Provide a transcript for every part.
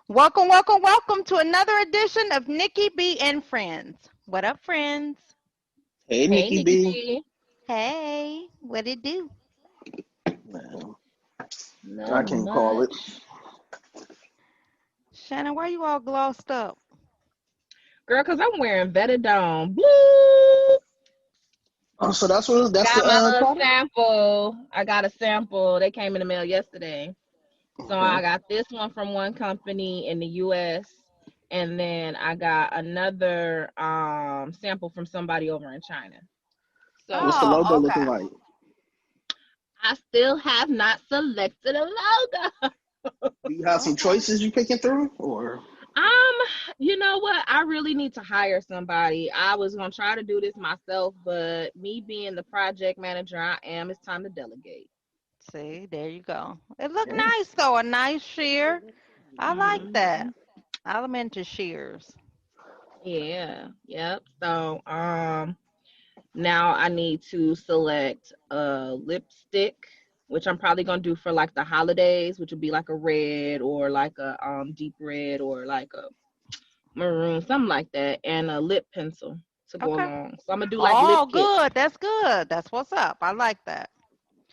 Welcome, welcome, welcome to another edition of Nikki B and Friends. What up, friends? Hey, Hey, Nikki Nikki B. B. Hey, what it do? Man, I Nothing can't call it. much. Shannon, why you all glossed up? Girl, because I'm wearing Betadine. Blue. Oh, so that's the Got my little product? sample. I got a sample. They came in the mail yesterday. So I Okay. got this one from one company in the US. And then I got another sample from somebody over in China. What's the So logo Oh, okay. looking like? I still have not selected a logo. Do you have some Okay. choices you picking through, or? You know what? I really need to hire somebody. I was gonna try to do this myself, but me being the project manager I am, it's time to delegate. See, there you go. It look Yeah. nice though, a nice sheer. I like that. Hmm I'm into shears. Yeah, yep. So now I need to select a lipstick, which I'm probably gonna do for like the holidays, which would be like a red or like a deep red or like a maroon, something like that, and a lip pencil to go Okay. along. So I'm gonna do like lip Oh, kits. good. That's good. That's what's up. I like that.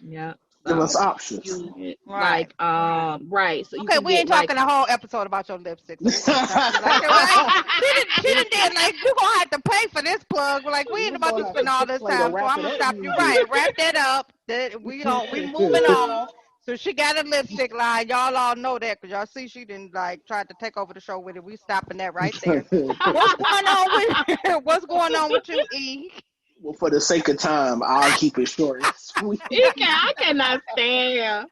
Yeah. Give us So options. you get Right. like right. So you Okay, can we get ain't like talking a whole episode about your lipstick, so we're gonna stop you like that. We're like, she done did like you gonna have to pay for this plug. We're like, we ain't You're about to gonna have to spend all this explain or time, so wrap I'm it gonna up stop you music. right. Wrap that up. That we moving on. So she got a lipstick line. Y'all all know that because y'all see she didn't like tried to take over the show with it. We stopping that right there. What's going on with what's going on with you, E? Well, for the sake of time, I'll keep it short and sweet. I cannot stand.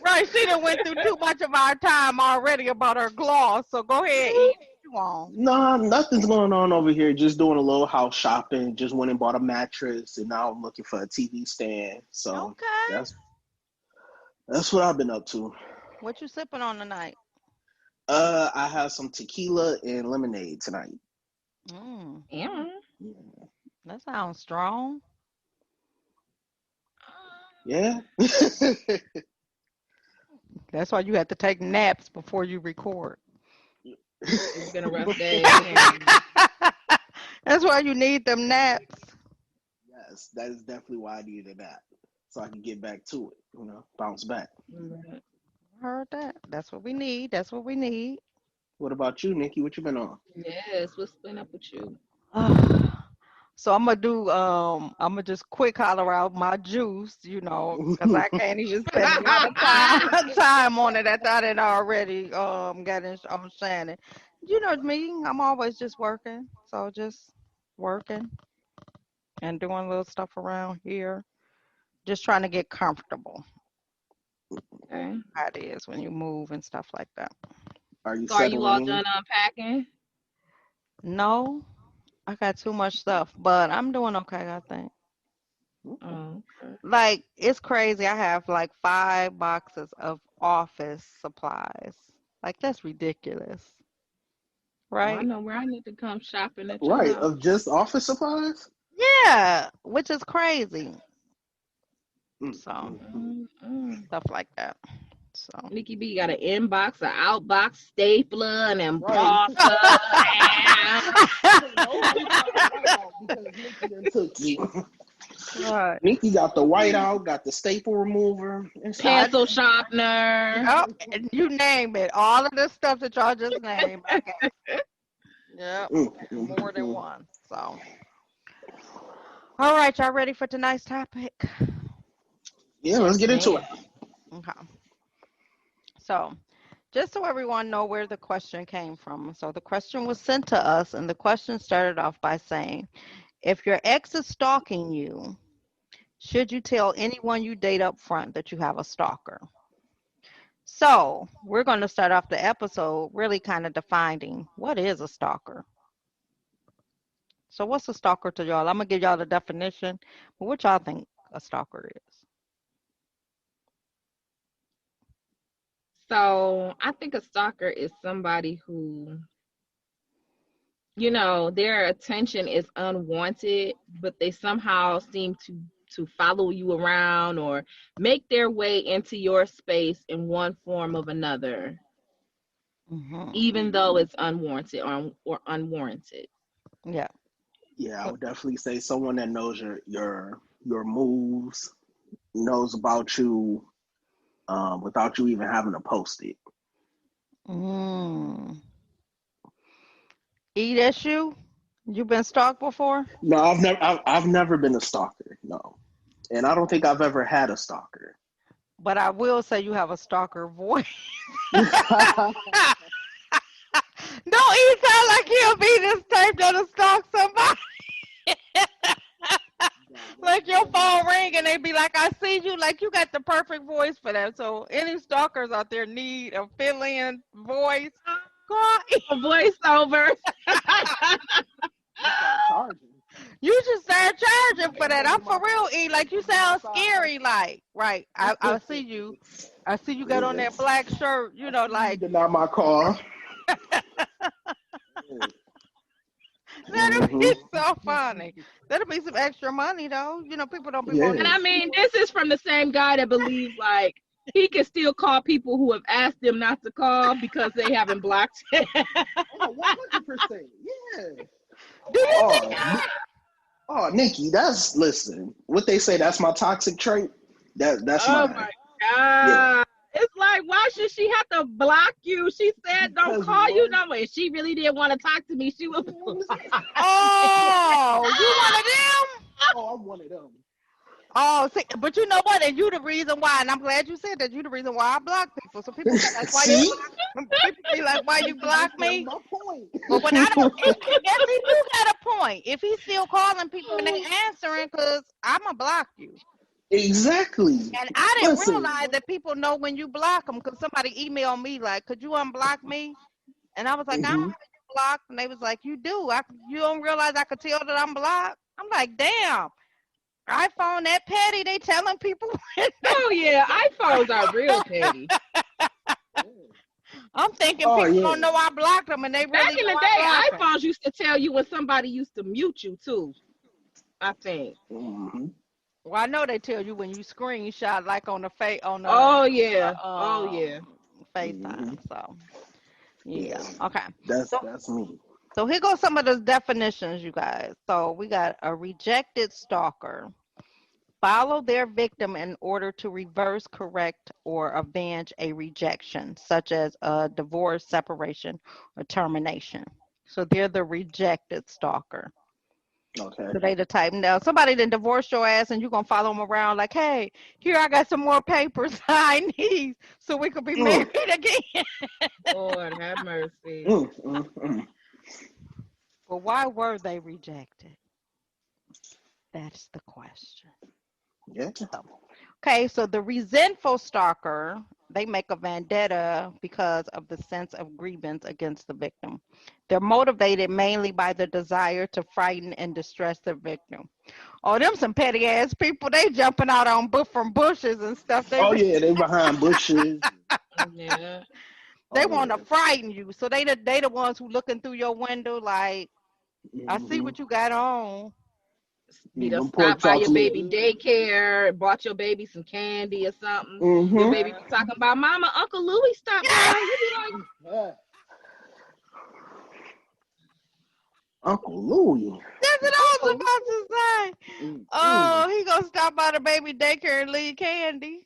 Right, she done went through too much of our time already about her gloss. So go ahead, E. You on? No, nothing's going on over here. Just doing a little house shopping. Just went and bought a mattress, and now I'm looking for a TV stand. So Okay. that's that's what I've been up to. What you sipping on tonight? I have some tequila and lemonade tonight. Mm, Yeah. that sounds strong. Yeah. That's why you have to take naps before you record. It's been a rough day. And That's why you need them naps. Yes, that is definitely why I needed that. So I can get back to it, bounce back. Heard that. That's what we need. That's what we need. What about you, Nikki? What you been on? yes, what's been up with you? So I'm gonna just quick holler out my juice, because I can't even spend a lot of time on it after I done already got in on Shannon. You know me, I'm always just working. So just working and doing little stuff around here. Just trying to get comfortable. Okay. How it is when you move and stuff like that. Are you So are you settling all in? done unpacking? No, I got too much stuff, but I'm doing okay, I think. Okay. Oh, okay. Like, it's crazy. I have like 5 boxes of office supplies. Like, that's ridiculous, Well, I right? know where I need to come shopping at your Right, house. of just office supplies? Yeah, which is crazy. So, Mm. Mm-mm. stuff like that. So, Nikki B got an inbox, an outbox, stapler, an Right. embosser. Nobody got the whiteout because Nikki done took you. right. Nikki got the whiteout, got the staple remover. It's all I, Pencil sharpener. oh, you name it. All of the stuff that y'all just named. I got. Yep. More than one. So, all right. Y'all ready for tonight's topic? Yeah, let's Yes, get into it. ma'am. Okay. So, just so everyone know where the question came from. So the question was sent to us, and the question started off by saying, if your ex is stalking you, should you tell anyone you date up front that you have a stalker? So we're going to start off the episode really kind of defining what is a stalker. So what's a stalker to y'all? I'm gonna give y'all the definition, but what y'all think a stalker is? So I think a stalker is somebody who, their attention is unwanted, but they somehow seem to follow you around or make their way into your space in one form of another, Hmm. even though it's unwarranted or unwarranted. Yeah. Yeah, I would definitely say someone that knows your moves, knows about you, without you even having to post it. Mm. E, that's you? You been stalked before? No, I've never been a stalker. No, and I don't think I've ever had a stalker. But I will say you have a stalker voice. Don't E sound like he'll be this type that'll stalk somebody. Like your phone ring and they be like, I see you. Like you got the perfect voice for that. So any stalkers out there need a fill-in voice. Call E. A voiceover. You should start charging for that. I'm for real, E. Like you sound scary. Like right. I see you. I see you got on that black shirt. You know, like not my car. that'll be so funny. That'll be some extra money though. You know, people don't be Yeah. And wanting. I mean, this is from the same guy that believes like he can still call people who have asked him not to call because they haven't blocked him. Oh, 100%. Yeah. Do you think? Oh, Nikki, listen. What they say, that's my toxic trait. That's Oh mine. my God. Yeah. It's like, why should she have to block you? She said, don't Because call you what? no more. If she really didn't want to talk to me, she would block. Oh, you one of them? Oh, I'm one of them. Oh, see, but you know what? And you the reason why, and I'm glad you said that. You the reason why I block people. So people say, like, why you See? block? People be like, why you block me? My point. But when I don't, I guess he do got a point. If he's still calling people and they answering, cause I'ma block you. Exactly. And I didn't Listen. realize that people know when you block them. Cause somebody emailed me like, could you unblock me? And I was like, I don't have Mm-hmm. you blocked. And they was like, you do. You don't realize I could tell that I'm blocked. I'm like, damn. iPhone that petty. They telling people. Oh, yeah. iPhones are real petty. I'm thinking Oh, people yeah. don't know I blocked them, and they Back really in know the I day, blocked them. iPhones used to tell you when somebody used to mute you, too, I think. Mm-hmm. Well, I know they tell you when you screenshot, like on the Oh, yeah. Oh, yeah. FaceTime. Mm-hmm. So Yeah. yeah, okay. That's So me. so here goes some of the definitions, you guys. So we got a rejected stalker. Follow their victim in order to reverse, correct, or avenge a rejection, such as a divorce, separation, or termination. So they're the rejected stalker. Okay. So they the type now somebody done divorced your ass and you gonna follow them around like, hey, here I got some more papers I need so we could be Mm, married again. Lord have mercy. mm, mm, mm. But why were they rejected? That's the question. Yeah. So, okay, so the resentful stalker, they make a vendetta because of the sense of grievance against the victim. They're motivated mainly by the desire to frighten and distress the victim. Oh, them some petty ass people. They jumping out on from bushes and stuff. Oh yeah, they behind bushes. Yeah. They Oh want to yeah. frighten you. So they the ones who looking through your window like, I see Mm-hmm. what you got on. Be to Them stop pork by chops your look baby good. daycare, bought your baby some candy or something. Your Mm-hmm. baby be talking about, Mama, Uncle Louis stopped by. You be like, Uncle Louie. That's what I was about to say. Mm-hmm. Oh, he gonna stop by the baby daycare and leave candy.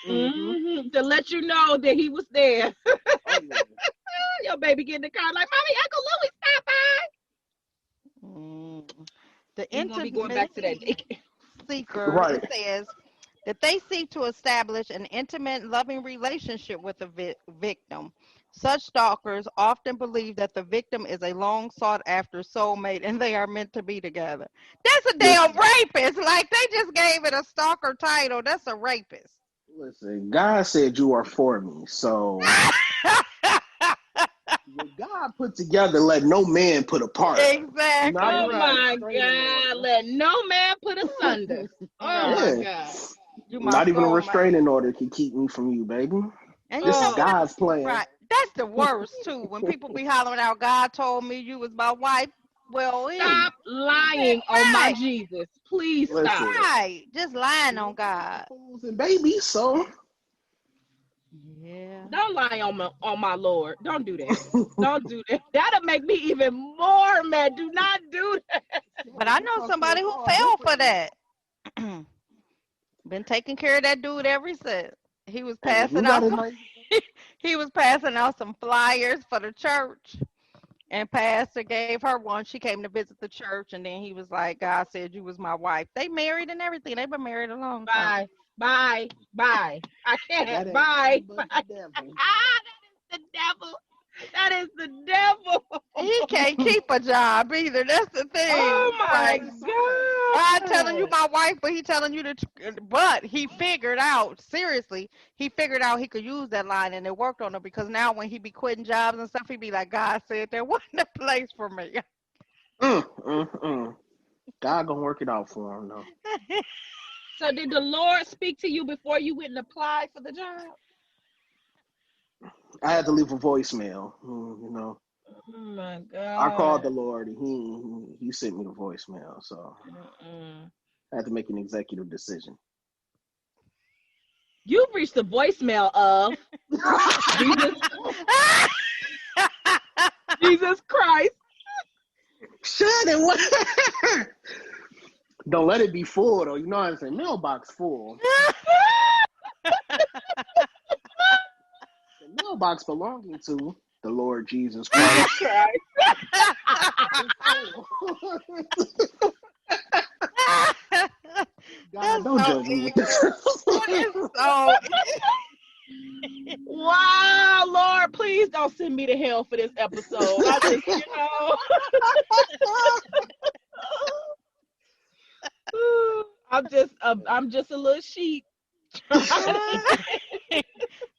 Mm-hmm. to let you know that he was there. Oh yeah. Your baby get in the car like, Mommy, Uncle Louis stopped by. The We gonna be going back to that intimacy daycare. seeker, Right. it says that they seek to establish an intimate, loving relationship with the victim. Such stalkers often believe that the victim is a long sought after soulmate and they are meant to be together. That's a damn Listen, rapist. Like they just gave it a stalker title. That's a rapist. listen. God said you are for me, so What God put together, let no man put apart. Exactly. Oh my God! Let no man put asunder. Oh my God! You my Not even a soulmate. restraining order can keep me from you, baby. And This you know is God's plan. right? That's the worst too. When people be hollering out, "God told me you was my wife." Well, Stop lying on my Jesus. Please stop. Right, just lying on God. Fools and babies, so Yeah. Don't lie on my Lord. Don't do that. Don't do that. That'll make me even more mad. Do not do that. But I know somebody who fell for that. Been taking care of that dude ever since. He was passing out some, he was passing out some flyers for the church. And Pastor gave her one. She came to visit the church, and then he was like, "God said you was my wife." They married and everything. They've been married a long time. Bye. I can't. Bye. That is the devil. That is the devil. He can't keep a job either. That's the thing. Oh my God. God telling you my wife, but he telling you but he figured out, seriously, he figured out he could use that line, and it worked on him, because now when he be quitting jobs and stuff, he be like, God said there wasn't a place for me. God gonna work it out for him though. So did the Lord speak to you before you went and applied for the job? I had to leave a voicemail. You know. Oh my God. I called the Lord, and he sent me the voicemail, so I had to make an executive decision. You've reached the voicemail of Jesus Christ. Shut it. Don't let it be full, though. You know what I'm saying? Mailbox full. The mailbox belonging to the Lord Jesus Christ. God, don't judge me with this. Wow, Lord, please don't send me to hell for this episode. I'm just a little sheep.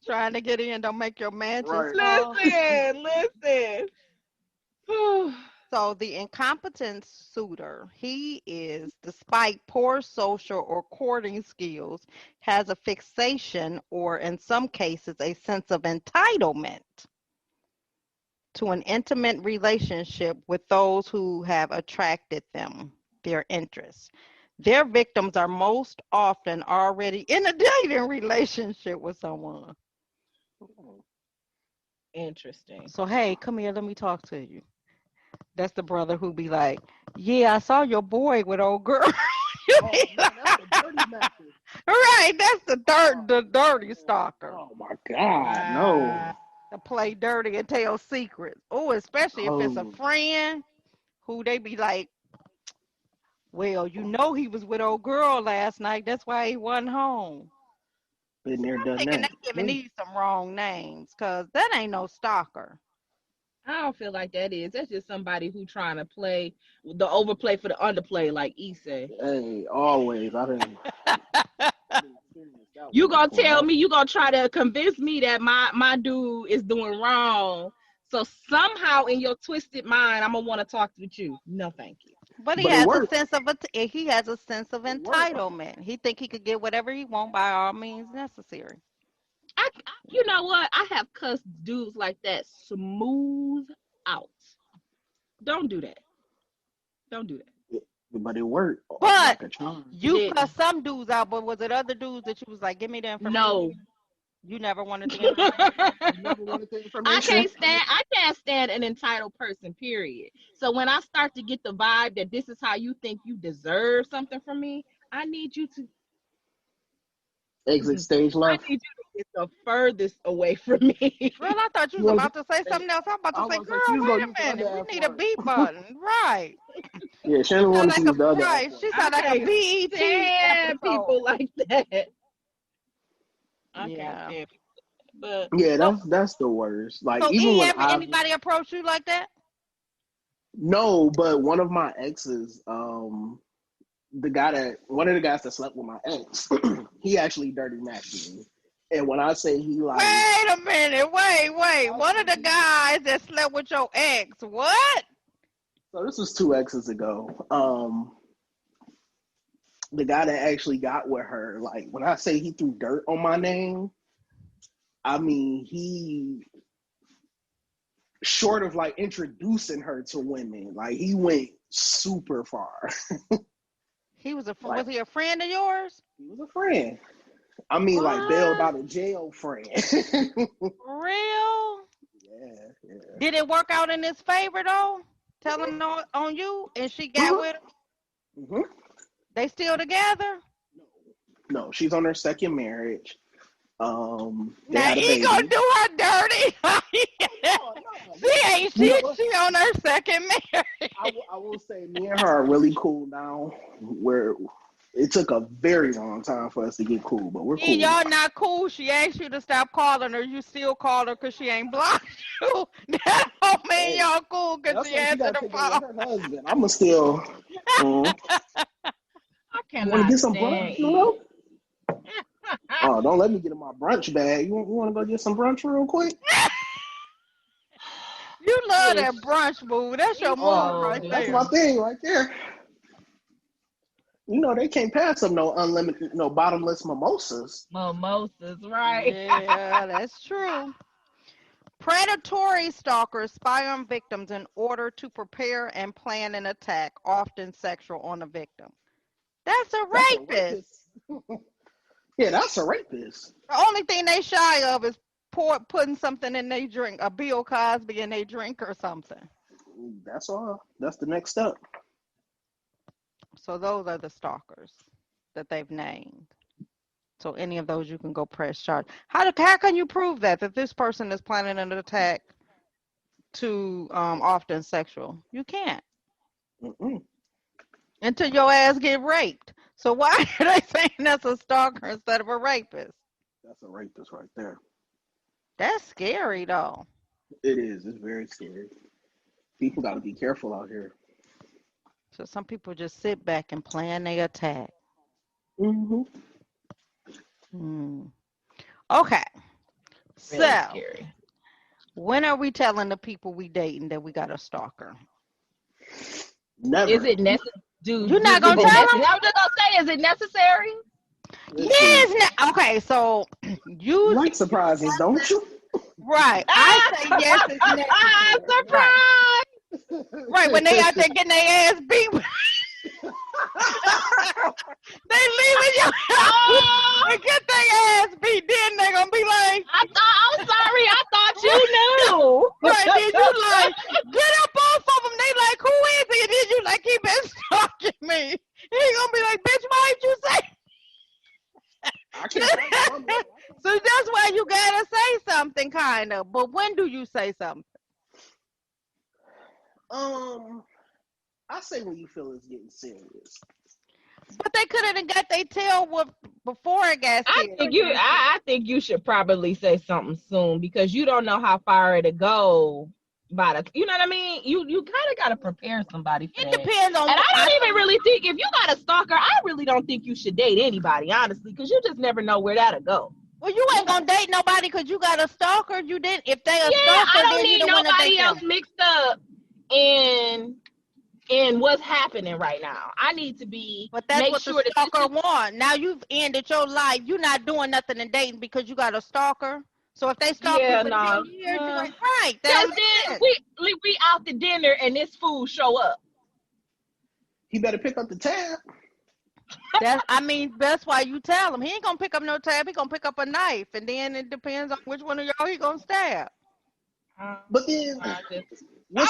Trying to get in, don't make your mansions fall. Listen. So the incompetent suitor, he is, despite poor social or courting skills, has a fixation, or in some cases, a sense of entitlement to an intimate relationship with those who have attracted them, their interests. Their victims are most often already in a dating relationship with someone. Interesting. So, hey, come here, let me talk to you. That's the brother who be like, yeah, I saw your boy with old girl. Right, that's the dirty stalker. Oh my God, no. To play dirty and tell secrets. Oh, especially if it's a friend who they be like, well, you know he was with old girl last night. That's why he wasn't home. Been there, done that. They giving these some wrong names, because that ain't no stalker. I don't feel like that is. That's just somebody who trying to play the overplay for the underplay, like Issa. Hey, always. I didn't. You gonna tell me, you gonna try to convince me that my dude is doing wrong. So somehow in your twisted mind, I'm gonna want to talk with you. No, thank you. But he has a sense of entitlement. He think he could get whatever he want by all means necessary. You know what? I have cussed dudes like that smooth out. Don't do that. Don't do that. But it worked. But you cussed some dudes out, but was it other dudes that you was like, give me the information? No. You never wanted the information? I can't stand an entitled person, period. So when I start to get the vibe that this is how you think you deserve something from me, I need you to exit stage left. I need you to get the furthest away from me. Girl, I thought you was about to say something else. I'm about to say, girl, wait a minute. We need a B button. Right. Yeah, Shannon wanted to use the other. Right. She sound like a BET. People like that. Yeah. But yeah, that's the worst. Like, so even when anybody approach you like that? No, but one of my exes, one of the guys that slept with my ex, he actually dirty matched me. And when I say he like, wait a minute, wait. One of the guys that slept with your ex, what? so this was 2 exes ago. The guy that actually got with her, like when I say he threw dirt on my name, I mean he short of like introducing her to women, like he went super far. He was Like, was he a friend of yours? he was a friend. I mean, What? like bailed out of jail friend. For real? Yeah. Did it work out in his favor though? Telling on you, and she got with him. Mm-hmm. They still together? No, she's on her second marriage. They Now had a he baby. gonna do her dirty. No. She ain't shit. She on her second marriage. I will say, me and her are really cool now. Where it took a very long time for us to get cool, but we're cool. And y'all not cool. She asked you to stop calling her. You still call her because she ain't blocked you. That don't mean y'all cool because she answered the phone. Her husband. I'ma still. I cannot Want to get some stand brunch? No? Oh, don't let me get in my brunch bag. You want to go get some brunch real quick? You love that brunch move. That's your move right there. That's my thing right there. You know they can't pass up no unlimited, no bottomless mimosas. Mimosas, right? Yeah, that's true. Predatory stalkers spy on victims in order to prepare and plan an attack, often sexual, on the victim. That's a rapist. Yeah, that's a rapist. The only thing they shy of is putting something in their drink, a Bill Cosby in their drink or something. That's all. That's the next step. So those are the stalkers that they've named. So any of those you can go press charge. How can you prove that this person is planning an attack to often sexual? You can't. Mm-mm. Until your ass get raped. So why are they saying that's a stalker instead of a rapist? That's a rapist right there. That's scary though. It is. It's very scary. People got to be careful out here. So some people just sit back and plan their attack. Mm-hmm. Okay. Really so scary. When are we telling the people we dating that we got a stalker? Never. Is it necessary? You're not gonna tell them? I was just gonna say, is it necessary? Yes. Okay. So you like surprises, don't you? Right. I say yes. It's necessary. Surprise! Right. When they out there getting their ass beat. They leaving your house and get their ass beat. Then they gonna be like, I'm sorry. I thought you knew. Right? Then you like, get up off of them. They like, who is he? And then you like, he been stalking me. He gonna be like, bitch, why'd you say? I can't. So that's why you gotta say something, kind of. But when do you say something? I say when you feel it's getting serious. But they could have got their tail whooped before it got serious. I think you should probably say something soon because you don't know how far it'll go. You know what I mean? You kind of got to prepare somebody for that. It depends on. And I don't even really think if you got a stalker, I really don't think you should date anybody, honestly, because you just never know where that'll go. Well, you ain't gonna date nobody because you got a stalker. You didn't. If they a stalker, I don't then need you don't nobody else mixed up in what's happening right now. I need to be. But that's what the stalker want. Now you've ended your life. You're not doing nothing in dating because you got a stalker. So if they stalk you for 10 years, you ain't right. Then we out to dinner and this fool show up. He better pick up the tab. That's why you tell him. He ain't gonna pick up no tab. He gonna pick up a knife, and then it depends on which one of y'all he gonna stab. But then I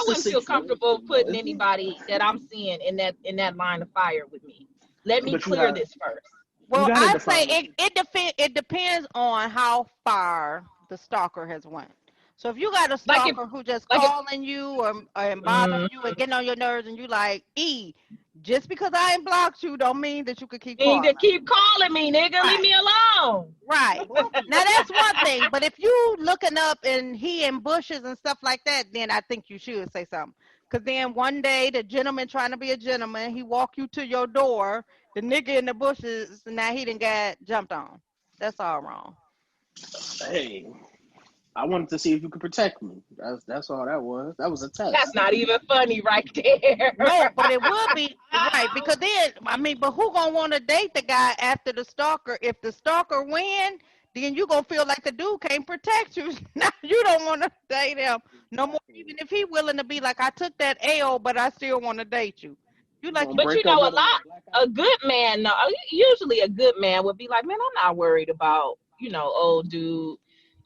wouldn't feel comfortable putting anybody that I'm seeing in that line of fire with me. Let me clear this first. Well, I say it depends on how far the stalker has went. So if you got a stalker who just calling you and bothering you and getting on your nerves, and you like, just because I ain't blocked you don't mean that you could keep calling. Keep calling me, nigga. Right. Leave me alone. Right. Now that's one thing. But if you looking up and he in bushes and stuff like that, then I think you should say something. Because then one day the gentleman trying to be a gentleman, he walk you to your door, the nigga in the bushes, now he done got jumped on. That's all wrong. Hey, I wanted to see if you could protect me. That's all that was. That was a That's test. not even funny right there. No, but it would be right because then I mean, but who gonna want to date the guy after the stalker? If the stalker win, then you gonna feel like the dude can't protect you. Now you don't want to date him no more, even if he willing to be like, I took that L, but I still want to date you. You You like gonna you? But break up with him with a black eye? a good man, no, usually a good man would be like, man, I'm not worried about, old dude.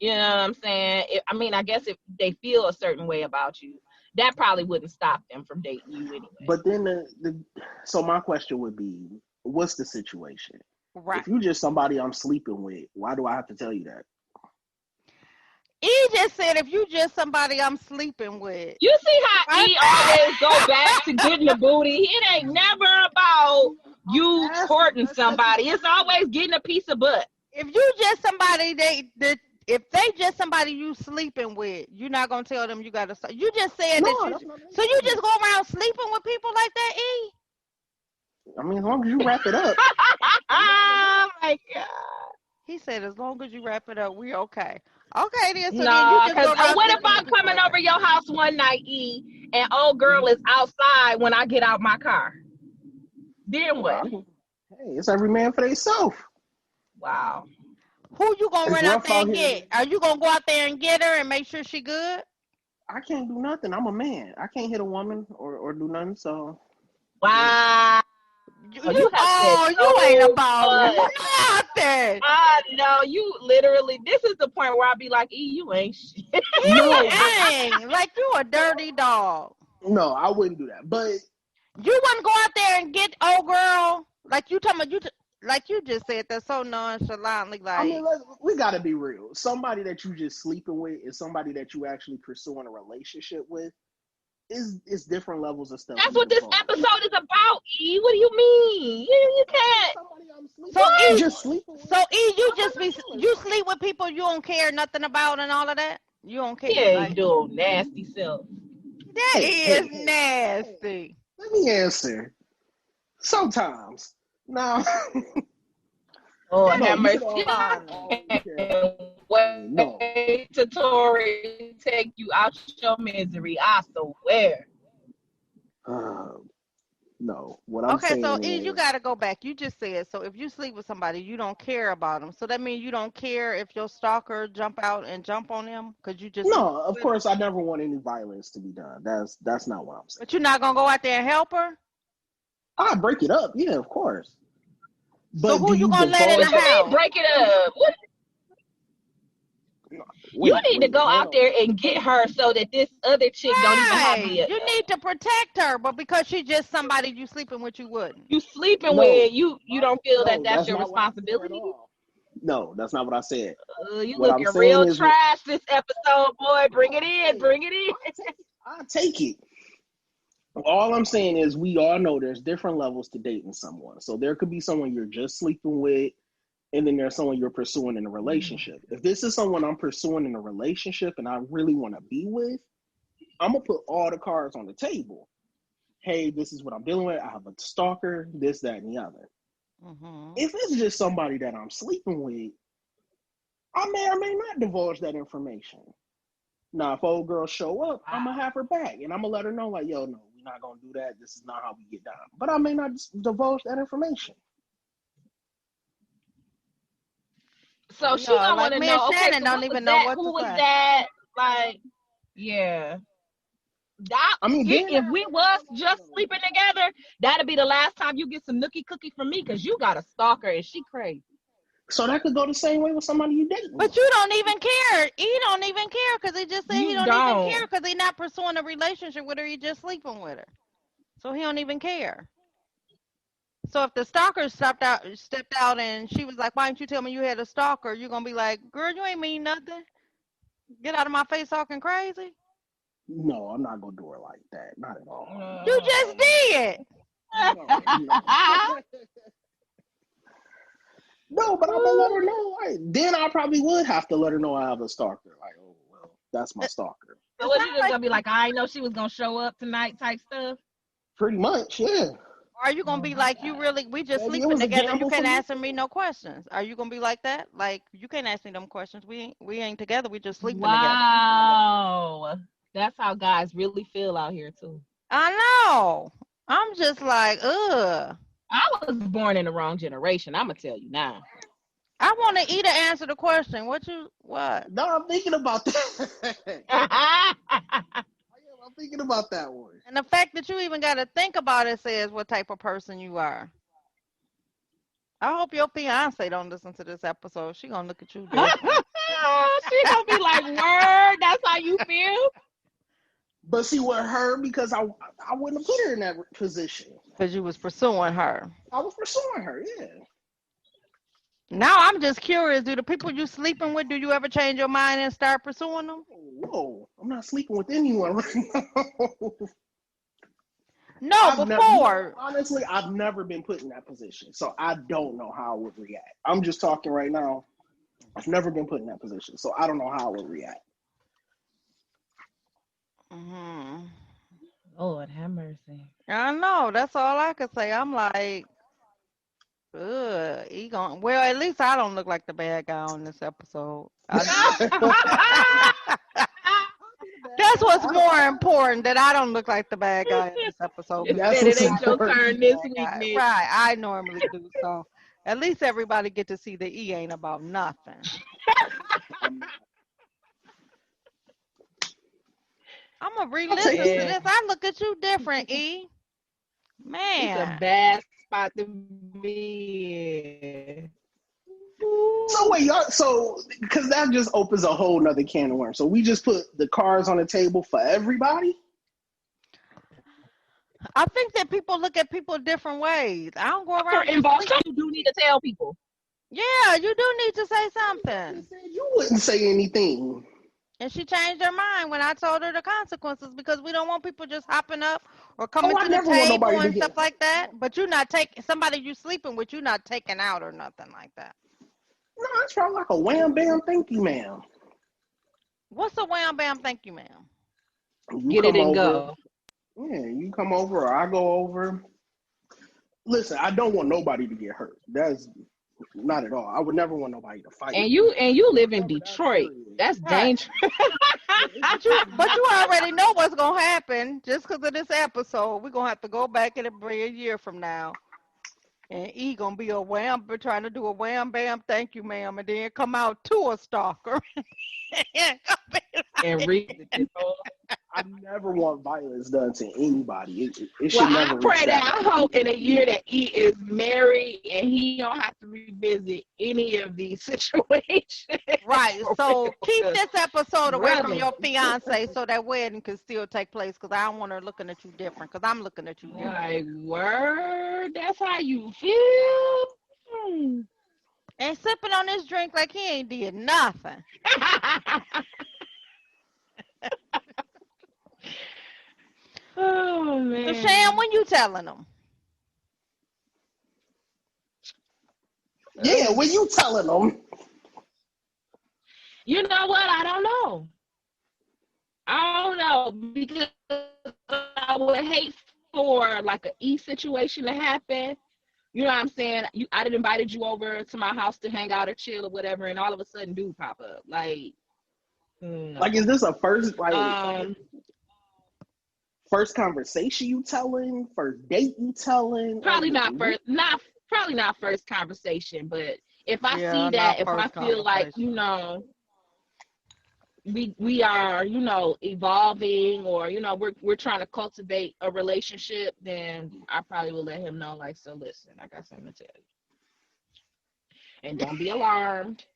You know what I'm saying? I mean, I guess if they feel a certain way about you, that probably wouldn't stop them from dating you anyway. But then so my question would be, what's the situation? Right. If you just somebody I'm sleeping with, why do I have to tell you that? He just said if you just somebody I'm sleeping with. You see how E always go back to getting the booty? It ain't never about you courting somebody. It's always getting a piece of butt. If you just somebody if they just somebody you sleeping with, you're not gonna tell them you gotta. You just said No, that you. that's not So you just go around sleeping with people like that, E? I mean, as long as you wrap it up. Oh my god. He said as long as you wrap it up, we okay. Okay then. So then you No, just because go around what if sleeping I'm with people coming like over that. your house one night, E, and old girl is outside when I get out my car? Then what? Well, hey, it's every man for themselves. Wow. Who you gonna It's run out rough there out and here. get? Are you gonna go out there and get her and make sure she good? I can't do nothing. I'm a man. I can't hit a woman or do nothing. So yeah. Wow. You have said You ain't so about much. nothing. I know you literally. This is the point where I be like, E, you ain't shit. No, but Dang, like you a dirty dog. no, I wouldn't do that. But You wouldn't go out there and get old girl like you talking about like you just said that so nonchalantly. I mean, Like we gotta be real. Somebody that you just sleeping with is somebody that you actually pursuing a relationship with. Is different levels of stuff That's we what this involved. episode is about, E. What do you mean? You can't. Somebody I'm so sleeping with, E, just sleeping with. so E, you I might just not be tell her you something. sleep with people you don't care nothing about and all of that. You don't care. He ain't Like doing nasty self. that Hey, is hey, hey, hey. nasty. Let me answer. Sometimes. Now, Oh, That no, have is you should mercy. always funny. care about I me. can't I mean, no, wait to Tori take you out your misery. I swear. uh, no. What I'm Okay, so saying E, you is, got to go back. You just said so. If you sleep with somebody, you don't care about them. So that means you don't care if your stalker jump out and jump on them because you just sleep no. Of with them. course, I never want any violence to be done. That's not what I'm saying. But you're not gonna go out there and help her. I break it up, yeah, of course. So But do who you you gonna let in What the divulge you that? mean house? break it up? What? No, You wait, need to go hold out on. there and get her so that this other chick don't even have Right. the You need to protect her, but because she's just somebody you sleeping with, you wouldn't. you sleeping No, with, you don't feel that no, that's that's your not what I said at responsibility. all. No, that's not what I said. You What I'm looking saying real is, trash this episode, boy. Bring it in, hey, bring it in. I take it. All I'm saying is we all know there's different levels to dating someone. So there could be someone you're just sleeping with, and then there's someone you're pursuing in a relationship. If this is someone I'm pursuing in a relationship and I really want to be with, I'm gonna put all the cards on the table. Hey, this is what I'm dealing with. I have a stalker, this, that, and the other. Mm-hmm. If it's just somebody that I'm sleeping with, I may or may not divulge that information. Now, if old girl show up, I'm gonna have her back, and I'm gonna let her know, like, yo, no, we're not gonna do that. This is not how we get down. But I may not divulge that information. So We she are gonna want like to me and know. Okay, Shannon so don't what was even know that? what to Who was say. that? Like, yeah. That I mean, then if we was just sleeping together, that'd be the last time you get some nookie cookie from me because you got a stalker and she crazy. so that could go the same way with somebody you dating. But you don't even care. He don't even care because he just said he You don't even don't. care because he not pursuing a relationship with her. He just sleeping with her. So he don't even care. So if the stalker stepped out and she was like, why didn't you tell me you had a stalker? You're going to be like, girl, you ain't mean nothing. Get out of my face talking crazy. No, I'm not gonna do her like that. Not at all. You just did. No, no. No, but I'm gonna let her know. Like, then I probably would have to let her know I have a stalker. Like, oh well, that's my stalker. So It what you sounds just like gonna be like? I know she was gonna show up tonight, type stuff. Pretty much, yeah. Are you gonna Oh be my like, God. we just Maybe it sleeping was a together, you gamble for can't me. answer me no questions? Are you gonna be like that? Like, you can't ask me them questions. We ain't together, we just sleeping together. Wow. That's how guys really feel out here too. I know. I'm just like, ugh. I was born in the wrong generation. I'm gonna tell you now. I want to either answer the question. What? No, I'm thinking about that. I'm thinking about that one. And the fact that you even got to think about it says what type of person you are. I hope your fiance don't listen to this episode. She gonna look at you different. She gonna be like, "Word, that's how you feel." But see, with her, because I wouldn't have put her in that position. Because you was pursuing her. I was pursuing her, yeah. Now I'm just curious. Do the people you sleeping with, do you ever change your mind and start pursuing them? Whoa, I'm not sleeping with anyone right now. No, before. Honestly, I've never been put in that position, so I don't know how I would react. I'm just talking right now. I've never been put in that position, so I don't know how I would react. Mm-hmm. Lord have mercy. I know. That's all I could say. I'm like, ugh, he gon' well, at least I don't look like the bad guy on this episode. That's what's more important, that I don't look like the bad guy in this episode. It That's said it what's ain't your important. turn this Bad week, guy. Nick. Right, I normally do. So at least everybody get to see that E ain't about nothing. I'm gonna re-listen to Yeah. this. I look at you different, E. It's a Man. bad spot to be in. So wait, y'all. So because that just opens a whole nother can of worms. So we just put the cards on the table for everybody. I think that people look at people different ways. I don't go around. Involved, you do need to tell people. Yeah, you do need to say something. You wouldn't say anything. And she changed her mind when I told her the consequences, because we don't want people just hopping up or coming I to the never want table nobody to and get stuff like that. But you're not taking somebody you sleeping with, you're not taking out or nothing like that. No, it's probably like a wham bam thank you, ma'am. What's a wham bam thank you, ma'am? You Get it come and over. go. Yeah, you come over or I go over. Listen, I don't want nobody to get hurt. That's not at all. I would never want nobody to fight. And you live in Detroit. That's Right. dangerous. But you already know what's gonna happen just because of this episode. We're gonna have to go back in a year from now. And E gonna be trying to do a wham bam thank you, ma'am, and then come out to a stalker. And read it. I never want violence done to anybody. It should Well, never I pray reach that I hope in a year that he is married and he don't have to revisit any of these situations. Right. So keep this episode away from Brother. your fiance so that wedding can still take place, because I don't want her looking at you different, because I'm looking at you different. Like, word, that's how you feel? And sipping on this drink like he ain't did nothing. Oh, man. So Shan, when you telling them? Yeah, when you telling them. You know what? I don't know. I don't know, because I would hate for like an E situation to happen. You know what I'm saying? I done invited you over to my house to hang out or chill or whatever, and all of a sudden dude pop up. Like, no. Like, is this a first first conversation you telling? First date you telling? Probably not first conversation, but if I Yeah, see not that, if I first feel like, conversation. we are, evolving, or, we're trying to cultivate a relationship, then I probably will let him know, like, so listen, I got something to tell you. And don't be alarmed,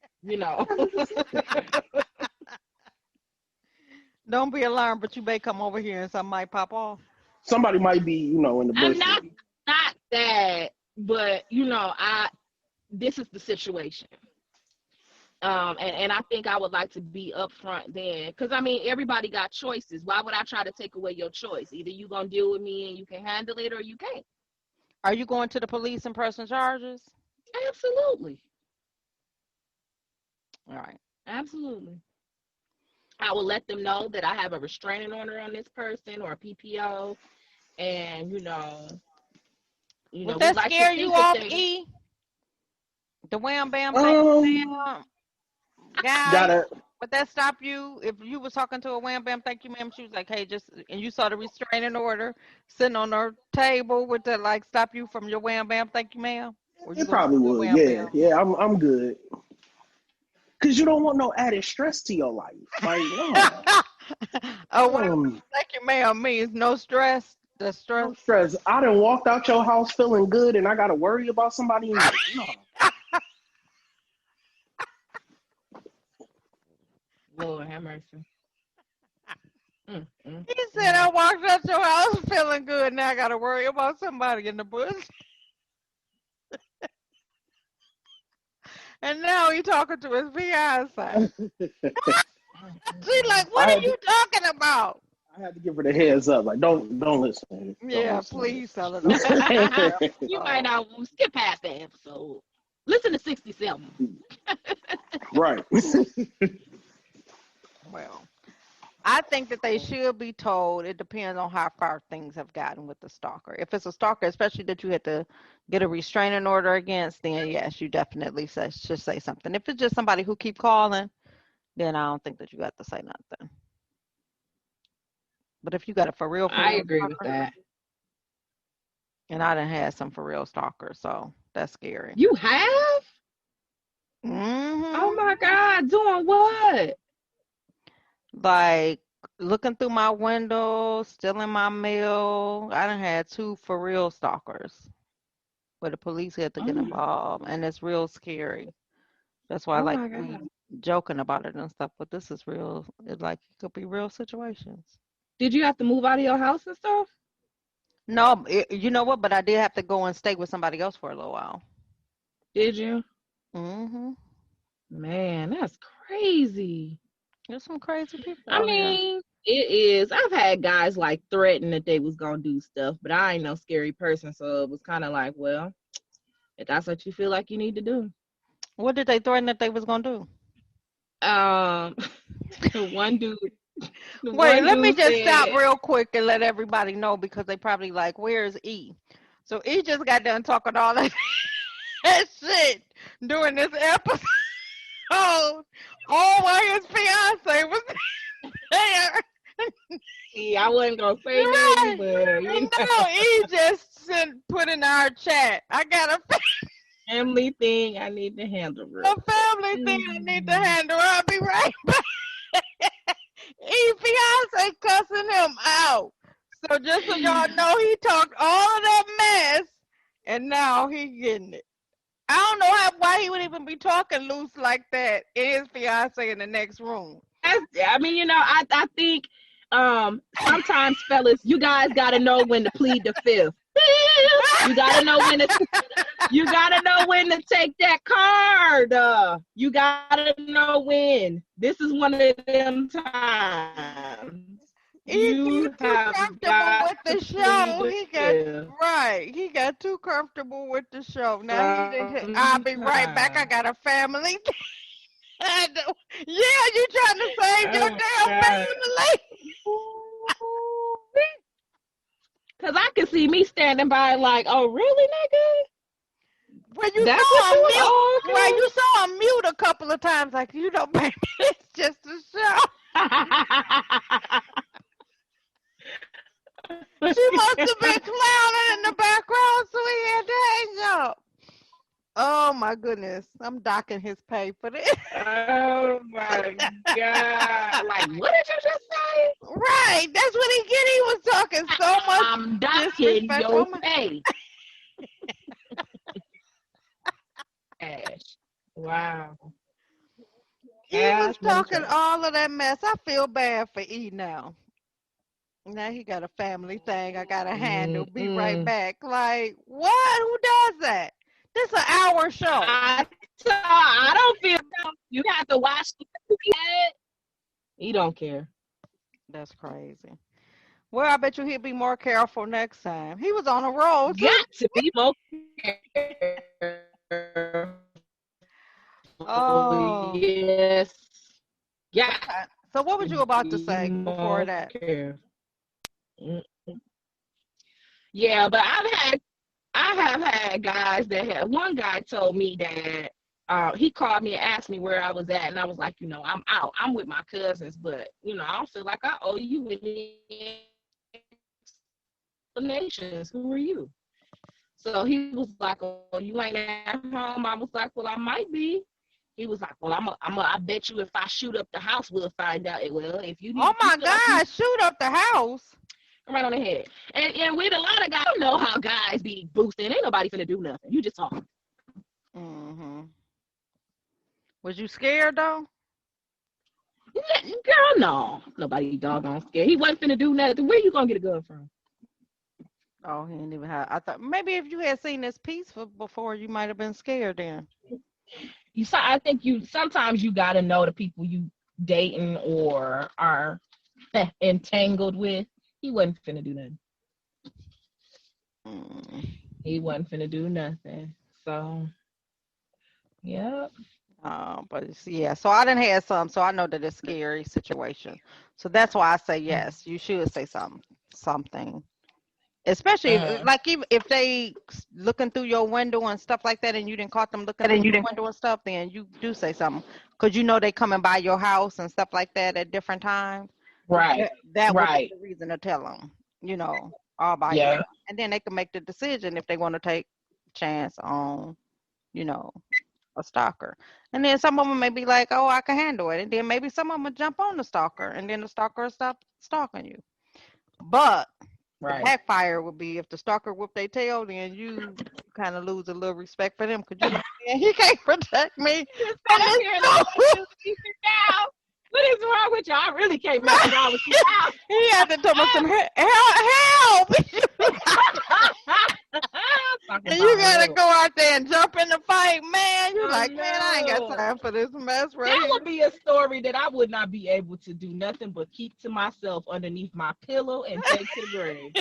Don't be alarmed, but you may come over here and something might pop off. Somebody might be, in the bush. I'm not that, but this is the situation. And I think I would like to be upfront then, because everybody got choices. Why would I try to take away your choice? Either you gonna deal with me and you can handle it, or you can't. Are you going to the police and pressing charges? Absolutely. All right. Absolutely. I will let them know that I have a restraining order on this person, or a PPO, and Would we that like to scare you think that off, they. E? The wham bam thank you, Um, ma'am guy? gotta. Would that stop you if you was talking to a wham bam thank you, ma'am? She was like, hey, just and you saw the restraining order sitting on her table. Would that like stop you from your wham bam thank you, ma'am? Or you It gonna probably still would. wham Yeah, bam? yeah. I'm good. Cause you don't want no added stress to your life. Like no, Oh, wham bam um, thank you, ma'am means no stress. The stress. no stress. I done walked out your house feeling good, and I gotta worry about somebody else. No. Lord have mercy. Mm, mm, He said, mm. I walked out your house feeling good. Now I got to worry about somebody in the bush. And now he talking to his fiance. Mm, She's mm, like, I what are had to, you talking about? I had to give her the heads up. Like don't listen. Don't Yeah, listen. please tell her don't listen. mm. You might Oh, not skip past the episode. Listen to 67. Right. well, I think that they should be told. It depends on how far things have gotten with the stalker. If it's a stalker, especially that you had to get a restraining order against, then yes, you definitely should say something. If it's just somebody who keep calling, then I don't think that you got to say nothing. But if you got a for I real agree with stalker, that. and I done had some for real stalkers, so that's scary. You have? Oh Hmm. my God, doing what? Like looking through my window, stealing my mail. I done had two for real stalkers where the police had to get Oh, involved, and it's real scary. That's why I oh like my to be God. joking about it and stuff. But this is real. It could be real situations. Did you have to move out of your house and stuff? No, you know what? But I did have to go and stay with somebody else for a little while. Did you? Hmm. Man, that's crazy. There's some crazy people I out here. mean, it is. I've had guys like threaten that they was gonna do stuff, but I ain't no scary person, so it was kind of like, well, if that's what you feel like you need to do. What did they threaten that they was gonna do? Um, the one dude, the Wait, one let me dude just stop said, real quick and let everybody know because they probably like, where's E? So E just got done talking all that, that shit during this episode. All while his fiance was there. "See, I wasn't gonna say nothing, Right. but And now E just put in our chat. I got family thing I need to handle real a family thing I need to quick." handle. I'll be right back. E fiance cussing him out. So just so y'all know, he talked all of that mess, and now he getting it. I don't know why he would even be talking loose like that in his fiance in the next room. I mean, I think sometimes fellas, you guys gotta know when to plead the fifth. You gotta know when to take that card. You gotta know when. This is one of them times. He You got too have comfortable got with to the plead show. the He got fifth. right. He got too comfortable with the show. Now I'll be right back. I Sometimes. got a family. Yeah, you trying to save your Oh damn God. family? Cause I can see me standing by like, oh really, nigga? Well, you That's what saw him you mute. oh, Well, okay. you saw him mute a couple of times. Like baby, it's just a show. She must have been clowning in the background, so he had to hang up. Oh my goodness, I'm docking his pay for this. Oh my God. Like, what did you just say? Right, that's what he get. He was talking so much I'm docking disrespect. your Oh my, pay. Cash. Wow. he was Cash money talking train. all of that mess. I feel bad for E now. Now he got a family thing. I gotta handle. Be right Mm-mm. back. Like what? Who does that? This an hour show. I don't feel you have to watch the he don't care. That's crazy. Well, I bet you he'll be more careful next time. He was on a roll too. Got to be more Oh, yes. Yeah. okay. So what was you about to say before that? Yeah, but I've had I have had guys that have. One guy told me that he called me and asked me where I was at, and I was like, I'm out. I'm with my cousins, but I don't feel like I owe you any explanations. Who are you? So he was like, "Oh, you ain't at home." I was like, "Well, I might be." He was like, "Well, I bet you if I shoot up the house, we'll find out." Well, Oh if you my feel like you God, shoot up the house. right on the head, and with a lot of guys, you know how guys be boosting. Ain't nobody finna do nothing. You just talk. Mm-hmm. Was you scared though? Girl, no, nobody doggone scared. He wasn't finna do nothing. Where you gonna get a gun from? Oh, he didn't even have. I thought maybe if you had seen this piece before, you might have been scared then. I think you sometimes you gotta know the people you dating or are entangled with. He wasn't finna do nothing. Mm. He wasn't finna do nothing. So, yeah. But yeah, so I didn't have some, so I know that it's a scary situation. So that's why I say yes. You should say something, especially Mm. like if they looking through your window and stuff like that, and you didn't caught them looking through your window and stuff, then you do say something because you know they coming by your house and stuff like that at different times. Right. That would be Right. the reason to tell them, all by yourself, Yeah. and then they can make the decision if they want to take chance on, you know, a stalker. And then some of them may be like, oh, I can handle it. And then maybe some of them will jump on the stalker and then the stalker will stop stalking you. But the Right. backfire would be if the stalker whoop their tail, then you kind of lose a little respect for them because you're like, man, he can't protect me You just from sat up this here and let dude. you keep it down. What is wrong with you? I really can't mess around with you now. He had to tell me some help. Talking And you about gotta help. go out there and jump in the fight, man. You I like, man, I ain't got know. time for this mess right That here. would be a story that I would not be able to do nothing but keep to myself underneath my pillow and take to the grave.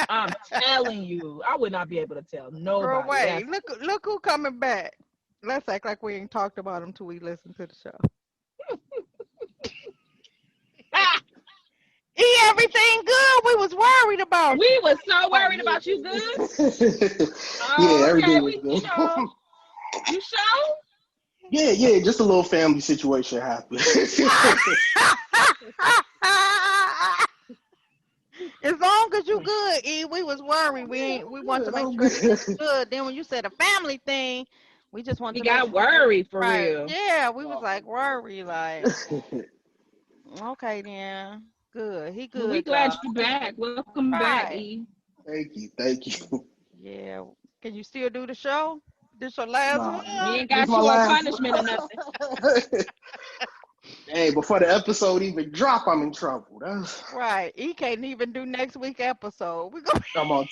I'm telling you, I would not be able to tell Girl, nobody. wait. That's Look who coming back. Let's act like we ain't talked about him till we listen to the show. E, everything good? We was worried about you. we was so Oh worried about you. Good. yeah, Oh, okay. everything was We good. sure. You sure? Yeah, just a little family situation happened. As long as you good, E, we was worried. We want to make I'm sure everything good. good. Then when you said a family thing, we just want We to make got sure you worried for right. real. Yeah, we was like worried, like, okay then. Good. He Well, we good glad though. you back. Welcome back, Right. E. Thank you. Yeah. Can you still do the show? This your last Nah, We one? ain't this is got my you on last punishment or nothing. one. Hey, before the episode even drop, I'm in trouble. Right. He can't even do next week episode. We gonna I'm on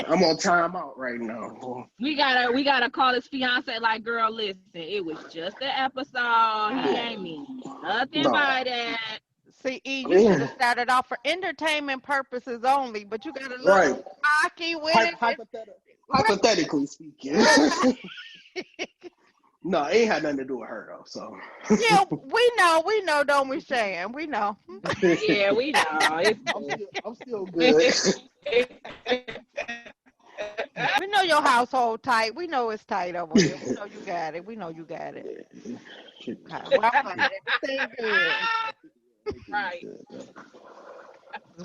I'm on timeout right now. We gotta call his fiance like, girl, listen, it was just an episode. He right. ain't mean nothing No. by that. See, E, you should Yeah, have started off for entertainment purposes only, but you got a little right. cocky with it. Hypothetically speaking. Right. No, it ain't had nothing to do with her though. So Yeah, we know, don't we, Shan? We know. Yeah, we know. It's I'm still good. We know your household tight. We know it's tight over there. We know you got it. We know you got it. Okay. Well, I'm glad everything good. right.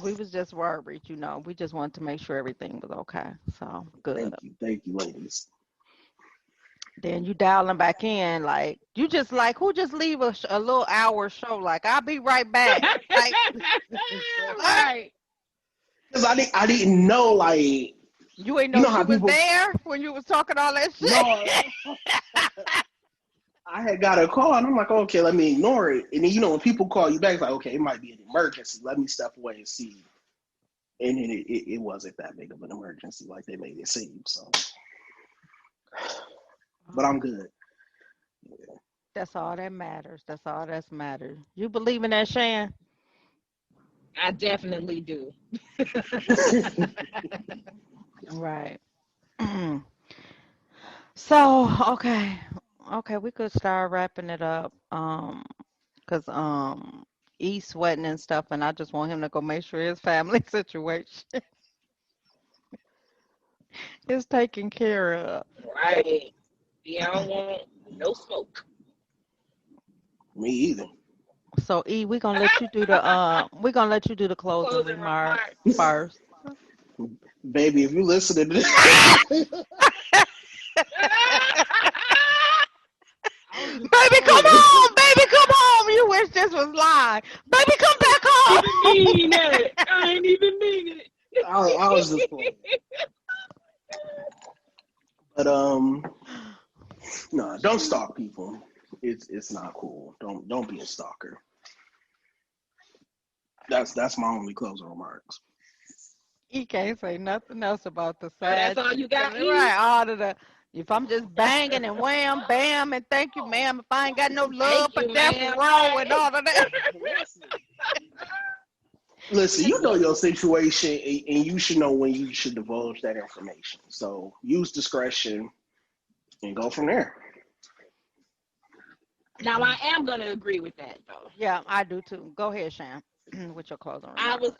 We was just worried, We just wanted to make sure everything was okay. So good. Thank you, ladies. Then you dialing back in, like you just like who just leave a little hour show, like I'll be right back. Like what? right. Because I didn't know, like, You ain't you know know how she was people. there when you was talking all that No, shit. I had got a call and I'm like, okay, let me ignore it. And then when people call you back, it's like, okay, it might be an emergency. Let me step away and see. And then it wasn't that big of an emergency like they made it seem. So, but I'm good. Yeah. That's all that matters. That's all that matters. You believe in that, Shan? I definitely do. Right. So, okay, we could start wrapping it up. Cause he's sweating and stuff, and I just want him to go make sure his family situation. It's taken care of. Right. We don't want no smoke. Me either. So E, we're gonna let you do the closing Closing remarks remarks. first. Baby, if you listen to this, I was just Baby, come playing. home! Baby, come home! You wish this was live. Baby, come back home! Even mean it. I ain't even mean it. I was just playing. But no, don't stalk people. It's not cool. Don't be a stalker. That's my only closing remarks. He can't say nothing else about the Oh, that's side all chick. you got, E? Right, all of the. If I'm just banging and wham, bam, and thank you, ma'am. If I ain't got no love Thank for you, death ma'am. row and all of that. Listen, you know your situation, and you should know when you should divulge that information. So use discretion and go from there. Now I am gonna agree with that though. Yeah, I do too. Go ahead, Sham, with your closing remarks.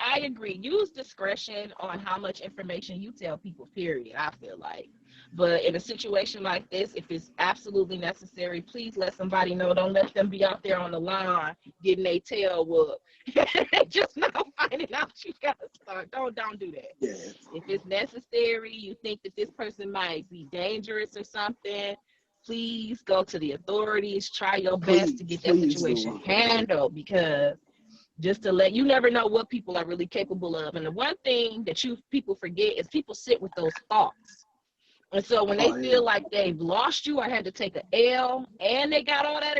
I agree. Use discretion on how much information you tell people, period, I feel like. But in a situation like this, if it's absolutely necessary, please let somebody know. Don't let them be out there on the line getting their tail whooped. Just now finding out you gotta start. Don't do that. Yeah. If it's necessary, you think that this person might be dangerous or something, please go to the authorities. Try your best to get that Please situation do. handled, because just to let you never know what people are really capable of. And the one thing that people forget is people sit with those thoughts. And so when they feel like they've lost you or had to take an L and they got all that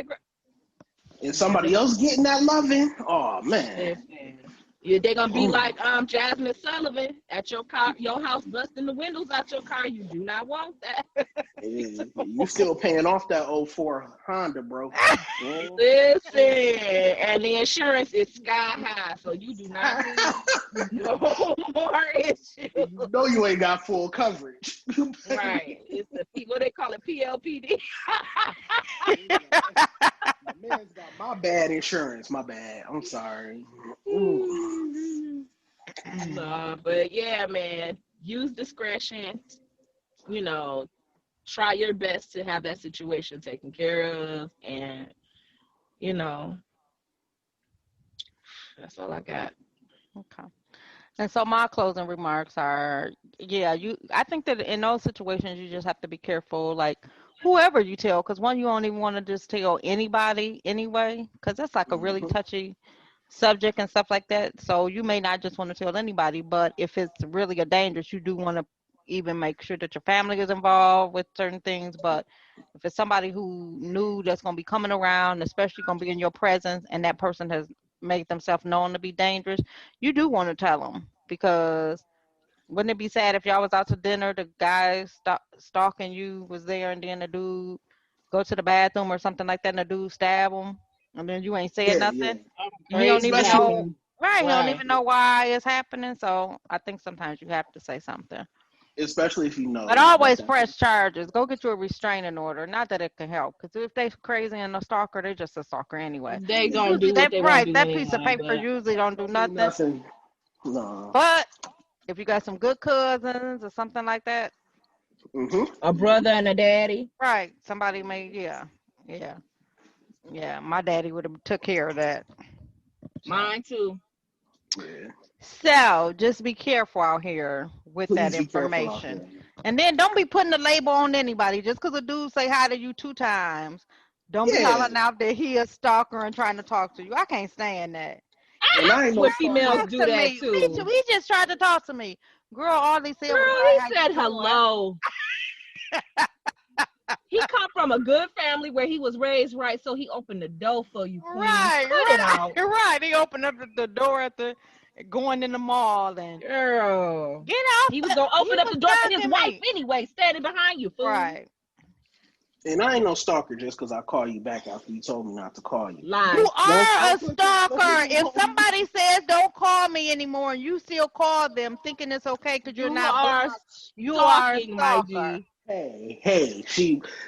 and somebody else getting that loving, oh man. they're gonna be like Jasmine Sullivan at your house, busting the windows out your car. You do not want that. Yeah, you still paying off that '04 Honda, bro. Yeah. Listen, and the insurance is sky high, so you do not need no more issues. You know you ain't got full coverage. Right. It's what they call it, PLPD. My man's got my bad insurance. My bad. I'm sorry. No, but yeah, man, use discretion. You know, try your best to have that situation taken care of, and you know, that's all I got. Okay. And so my closing remarks are, yeah, I think that in those situations you just have to be careful, like whoever you tell, because one, you don't even want to just tell anybody anyway, because that's like a really touchy subject and stuff like that. So you may not just want to tell anybody, but if it's really a dangerous, you do want to even make sure that your family is involved with certain things. But if it's somebody who knew that's going to be coming around, especially going to be in your presence, and that person has made themselves known to be dangerous, you do want to tell them, because wouldn't it be sad if y'all was out to dinner, the guy stalking you was there, and then the dude go to the bathroom or something like that, and the dude stab him, and then you ain't said Yeah, yeah. nothing? He don't Crazy even Especially, know. happen. Right, he don't Right. even know why it's happening. So I think sometimes you have to say something. especially if you But know that always that. press charges. Go get you a restraining order. Not that it can help, because if they crazy and a stalker, they just a stalker anyway. They gonna Usually, do what they want to do that piece of anyway, paper but usually don't do Don't do nothing. nothing. No. But if you got some good cousins or something like that, a brother and a daddy. right? Somebody may, yeah. My daddy would have took care of that. So. Mine too. Yeah. So just be careful out here with that Please be careful out information. there. And then don't be putting a label on anybody. Just because a dude say hi to you 2 times, don't be Yeah. hollering out that he a stalker and trying to talk to you. I can't stand that. And I ain't no What females stalker. Talk do to that me. Me too. too. He just tried to talk to me. Girl, all he said Girl, was, hi, he how said you doing? hello. He come from a good family where he was raised right, so he opened the door for you, queen. Cut it out. Right. He opened up the door at the going in the mall and Girl. get out. He was gonna He open up was the door for his thugging wife me. anyway, standing behind you, fool. Right. And I ain't no stalker just because I call you back after you told me not to call you. Lie. You are a Don't stalker. If somebody says don't call me anymore and you still call them thinking it's okay because you're You not are blocked, you are a stalking, my stalker. G. Hey,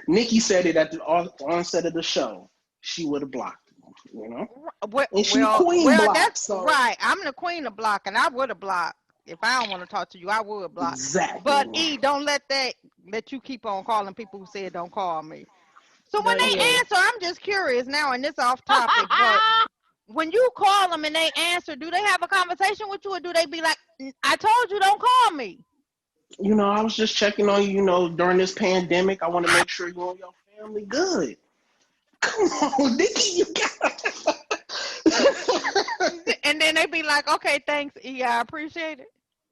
Nikki said it at the onset of the show. She would have blocked him, you know? Well, And she queen blocked, that's so right. I'm the queen of blocking. I would have blocked. if I don't want to talk to you, I would block. Exactly. But don't let you keep on calling people who said don't call me. So when they answer, I'm just curious now, and this off topic, but when you call them and they answer, do they have a conversation with you, or do they be like, I told you don't call me? You know, I was just checking on you, you know, during this pandemic. I want to make sure you and your family good. Come on, Nikki, you got And then they be like, okay, thanks, E, I appreciate it.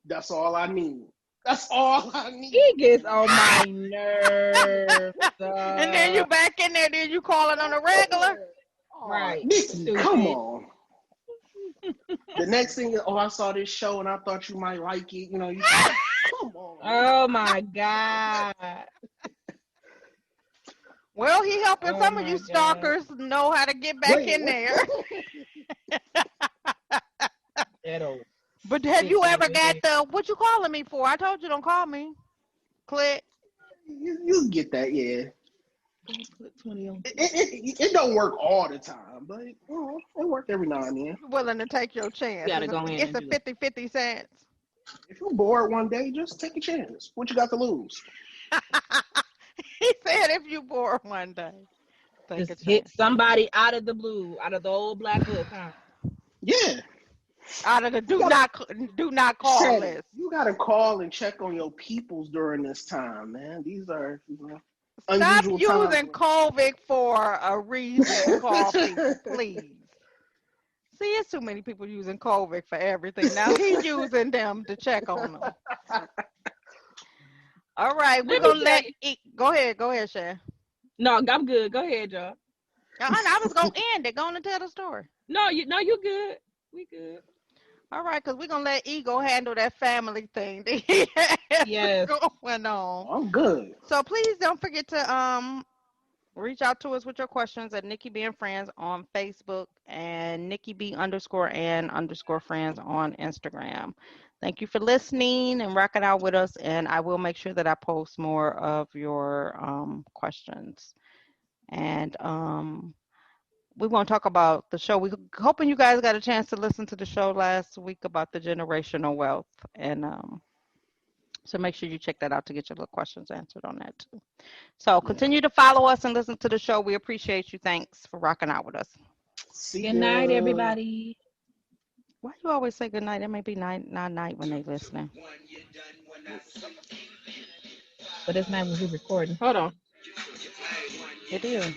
That's all I need. That's all I need. He gets on my nerves. And then you back in there, then you calling on a regular. Right. Nikki, come on. The next thing is, I saw this show and I thought you might like it. You know, you come on. Oh my God. Well, he helping some of you stalkers know how to get back in there. But have you ever got the, what you calling me for? I told you don't call me. Click. You get that, yeah. It don't work all the time, but it works every now and then. You're willing to take your chance. You gotta go in. It's a 50-50 chance. If you're bored one day, just take a chance. What you got to lose? He said if you bored one day. Just hit somebody out of the blue, out of the old black book, huh? Yeah. Out of the do not call list. You gotta call and check on your peoples during this time, man. These are stop unusual using COVID for a reason to call people, please. See, it's too many people using COVID for everything. Now he's using them to check on them. All right, we're gonna let go ahead, Shay. No, I'm good. Go ahead, y'all. I was gonna end it. Go on and tell the story. No, you good. We good. All right, because we're gonna let Ego handle that family thing. Yes. Going on. I'm good. So please don't forget to reach out to us with your questions at Nikki B and Friends on Facebook and Nikki B _and_friends on Instagram. Thank you for listening and rocking out with us. And I will make sure that I post more of your questions. And we want to talk about the show. We're hoping you guys got a chance to listen to the show last week about the generational wealth. And so make sure you check that out to get your little questions answered on that too. So continue to follow us and listen to the show. We appreciate you. Thanks for rocking out with us. Good night, everybody. Why you always say good night? It may be not night when they listening. But it's not when we're recording. Hold on. It is.